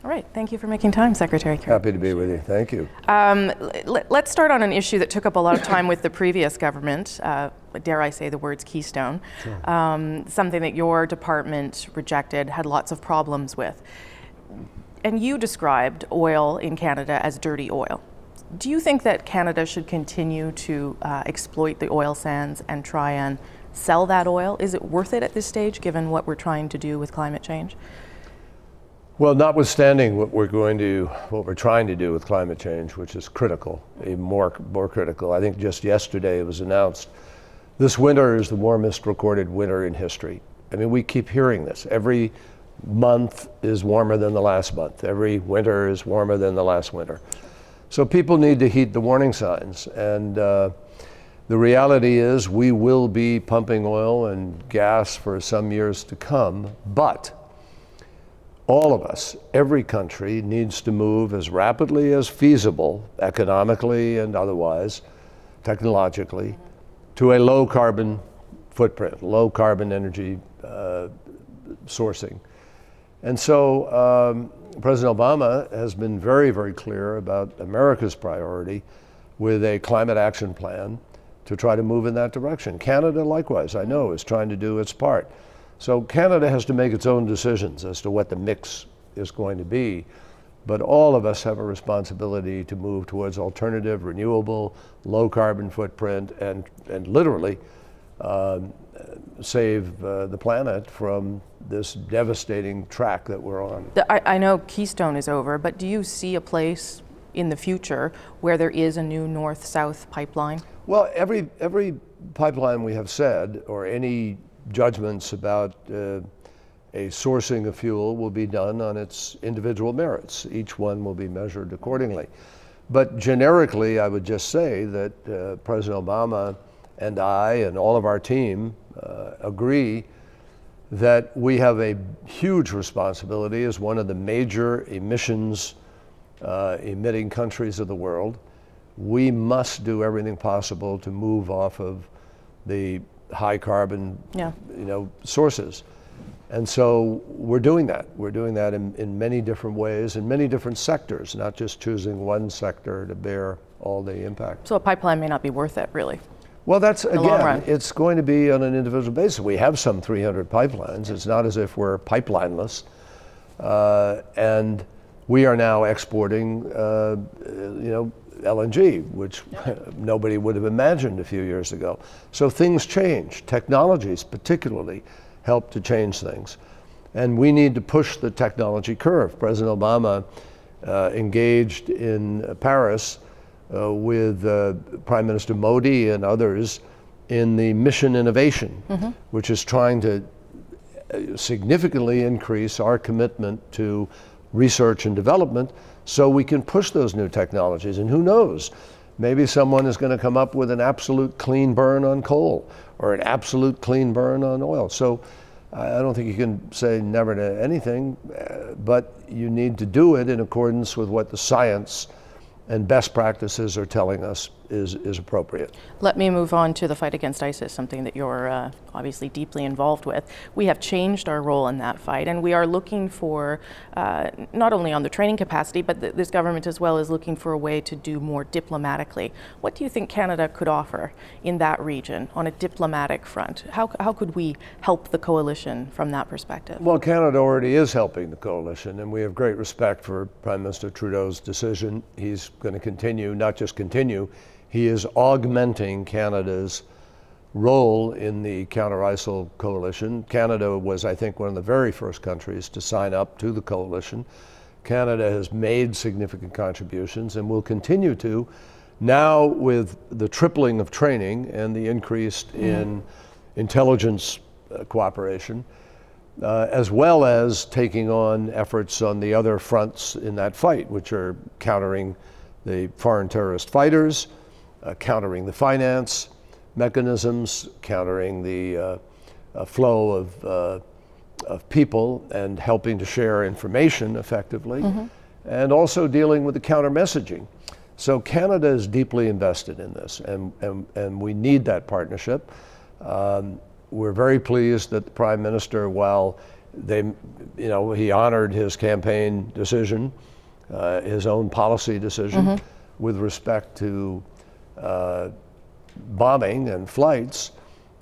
All right, thank you for making time, Secretary Kerry. Happy to be with you, thank you. Let's start on an issue that took up a lot of time with the previous government, dare I say the words Keystone, Sure. Something that your department rejected, had lots of problems with. And you described oil in Canada as dirty oil. Do you think that Canada should continue to exploit the oil sands and try and sell that oil? Is it worth it at this stage, given what we're trying to do with climate change? Well, notwithstanding what we're trying to do with climate change, which is critical, even more critical. I think just yesterday it was announced this winter is the warmest recorded winter in history. I mean, we keep hearing this. Every month is warmer than the last month. Every winter is warmer than the last winter. So people need to heed the warning signs. And the reality is we will be pumping oil and gas for some years to come, but all of us, every country, needs to move as rapidly as feasible, economically and otherwise, technologically, to a low carbon footprint, low carbon energy sourcing. And so President Obama has been very, very clear about America's priority with a climate action plan to try to move in that direction. Canada, likewise, I know, is trying to do its part. So Canada has to make its own decisions as to what the mix is going to be, but all of us have a responsibility to move towards alternative, renewable, low carbon footprint, and literally save the planet from this devastating track that we're on. I know Keystone is over, but do you see a place in the future where there is a new north-south pipeline? Well, every pipeline we have said, or any judgments about a sourcing of fuel will be done on its individual merits. Each one will be measured accordingly. But generically, I would just say that President Obama and I and all of our team agree that we have a huge responsibility as one of the major emissions emitting countries of the world. We must do everything possible to move off of the high carbon sources. And so we're doing that. We're doing that in many different ways, in many different sectors, not just choosing one sector to bear all the impact. So a pipeline may not be worth it, really. Well, that's, again, it's going to be on an individual basis. We have some 300 pipelines. It's not as if we're pipelineless. And we are now exporting, LNG, which nobody would have imagined a few years ago. So things change. Technologies particularly help to change things. And we need to push the technology curve. President Obama engaged in Paris with Prime Minister Modi and others in the mission innovation, which is trying to significantly increase our commitment to research and development so we can push those new technologies. And who knows, maybe someone is going to come up with an absolute clean burn on coal or an absolute clean burn on oil. So I don't think you can say never to anything, but you need to do it in accordance with what the science and best practices are telling us is appropriate. Let me move on to the fight against ISIS, something that you're obviously deeply involved with. We have changed our role in that fight, and we are looking for, not only on the training capacity, but this government as well is looking for a way to do more diplomatically. What do you think Canada could offer in that region on a diplomatic front? How could we help the coalition from that perspective? Well, Canada already is helping the coalition, and we have great respect for Prime Minister Trudeau's decision. He's going to continue, not just continue, he is augmenting Canada's role in the counter-ISIL coalition. Canada was, I think, one of the very first countries to sign up to the coalition. Canada has made significant contributions and will continue to, now with the tripling of training and the increase in intelligence cooperation, as well as taking on efforts on the other fronts in that fight, which are countering the foreign terrorist fighters, countering the finance mechanisms, countering the flow of people and helping to share information effectively, and also dealing with the counter messaging. So Canada is deeply invested in this, and we need that partnership. We're very pleased that the Prime Minister, while he honored his campaign decision, his own policy decision with respect to bombing and flights.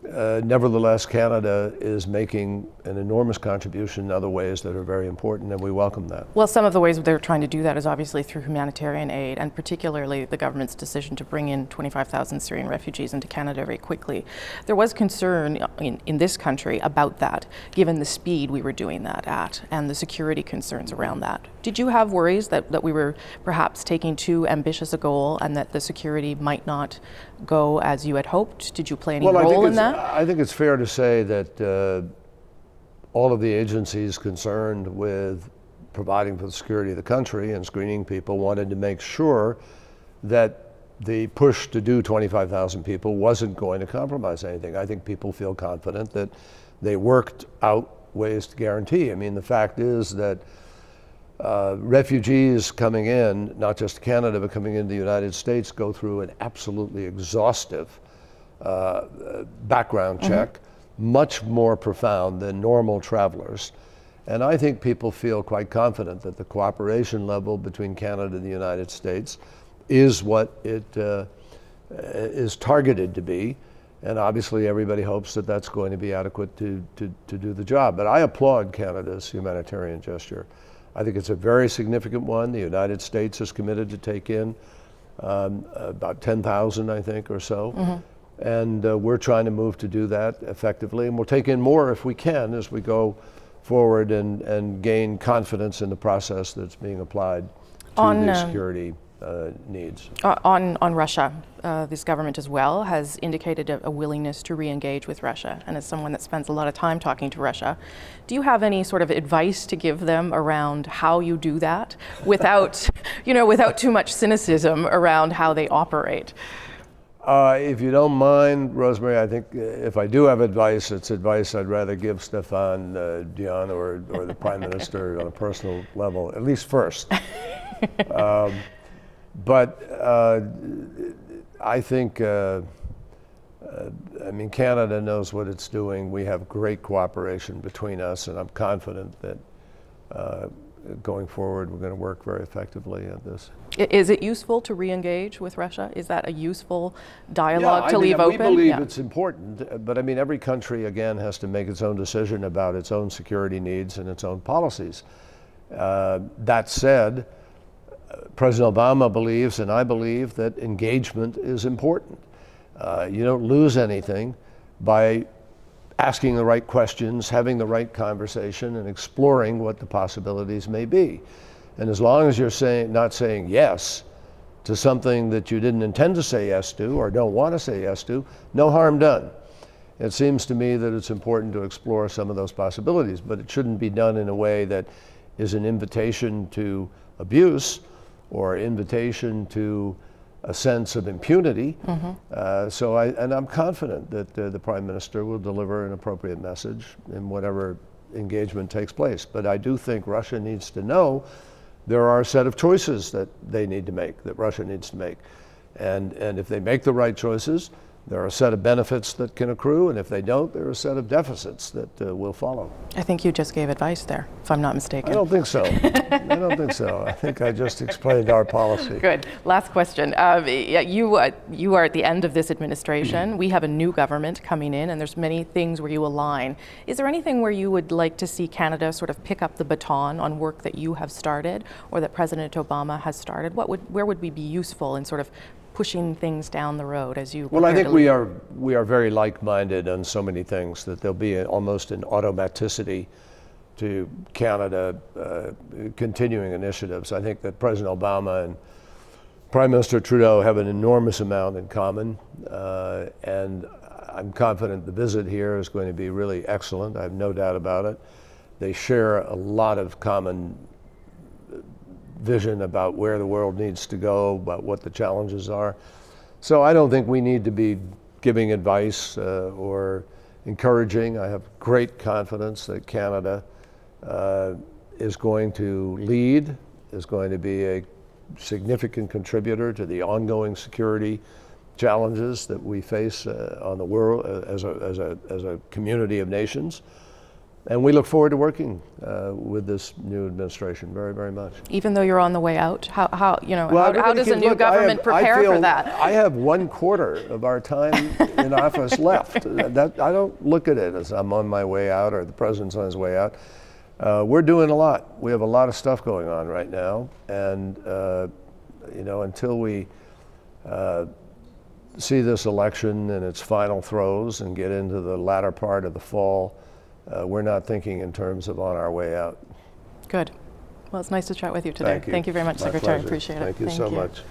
Nevertheless, Canada is making an enormous contribution in other ways that are very important, and we welcome that. Well, some of the ways they're trying to do that is obviously through humanitarian aid, and particularly the government's decision to bring in 25,000 Syrian refugees into Canada very quickly. There was concern in this country about that, given the speed we were doing that at, and the security concerns around that. Did you have worries that we were perhaps taking too ambitious a goal and that the security might not go as you had hoped? Did you play any role in that? I think it's fair to say that all of the agencies concerned with providing for the security of the country and screening people wanted to make sure that the push to do 25,000 people wasn't going to compromise anything. I think people feel confident that they worked out ways to guarantee. I mean, the fact is that refugees coming in, not just Canada, but coming into the United States, go through an absolutely exhaustive background check, much more profound than normal travelers. And I think people feel quite confident that the cooperation level between Canada and the United States is what it is targeted to be. And obviously everybody hopes that that's going to be adequate to do the job. But I applaud Canada's humanitarian gesture. I think it's a very significant one. The United States is committed to take in about 10,000, I think, or so. And we're trying to move to do that effectively. And we'll take in more if we can as we go forward and gain confidence in the process that's being applied to the security needs. On Russia, this government as well has indicated a willingness to re-engage with Russia. And as someone that spends a lot of time talking to Russia, do you have any sort of advice to give them around how you do that without, without too much cynicism around how they operate? If you don't mind, Rosemary, I think if I do have advice, it's advice I'd rather give Stéphane Dion or the Prime Minister on a personal level, at least first. But I think, Canada knows what it's doing. We have great cooperation between us, and I'm confident that going forward, we're going to work very effectively at this. Is it useful to re-engage with Russia? Is that a useful dialogue to leave open? We believe it's important, but every country, again, has to make its own decision about its own security needs and its own policies. That said, President Obama believes, and I believe, that engagement is important. You don't lose anything by asking the right questions, having the right conversation, and exploring what the possibilities may be. And as long as you're not saying yes to something that you didn't intend to say yes to or don't want to say yes to, no harm done. It seems to me that it's important to explore some of those possibilities, but it shouldn't be done in a way that is an invitation to abuse or invitation to a sense of impunity. And I'm confident that the Prime Minister will deliver an appropriate message in whatever engagement takes place. But I do think Russia needs to know there are a set of choices that they need to make, that Russia needs to make. And if they make the right choices, there are a set of benefits that can accrue, and if they don't, there are a set of deficits that will follow. I think you just gave advice there, if I'm not mistaken. I don't think so. I don't think so. I think I just explained our policy. Good. Last question. You are at the end of this administration. We have a new government coming in, and there's many things where you align. Is there anything where you would like to see Canada sort of pick up the baton on work that you have started or that President Obama has started? Where would we be useful in sort of pushing things down the road as you? Well, I think we are very like-minded on so many things that there'll be almost an automaticity to Canada continuing initiatives. I think that President Obama and Prime Minister Trudeau have an enormous amount in common, and I'm confident the visit here is going to be really excellent. I have no doubt about it. They share a lot of common vision about where the world needs to go, about what the challenges are. So I don't think we need to be giving advice or encouraging. I have great confidence that Canada is going to lead, is going to be a significant contributor to the ongoing security challenges that we face on the world as a community of nations. And we look forward to working with this new administration very, very much. Even though you're on the way out, how Well, how does a new government prepare for that? I have 1/4 of our time in office left. I don't look at it as I'm on my way out or the president's on his way out. We're doing a lot. We have a lot of stuff going on right now, and until we see this election in its final throes and get into the latter part of the fall, we're not thinking in terms of on our way out. Good. Well, it's nice to chat with you today. Thank you. Thank you very much, My Secretary. pleasure. Appreciate it. Thank you so much.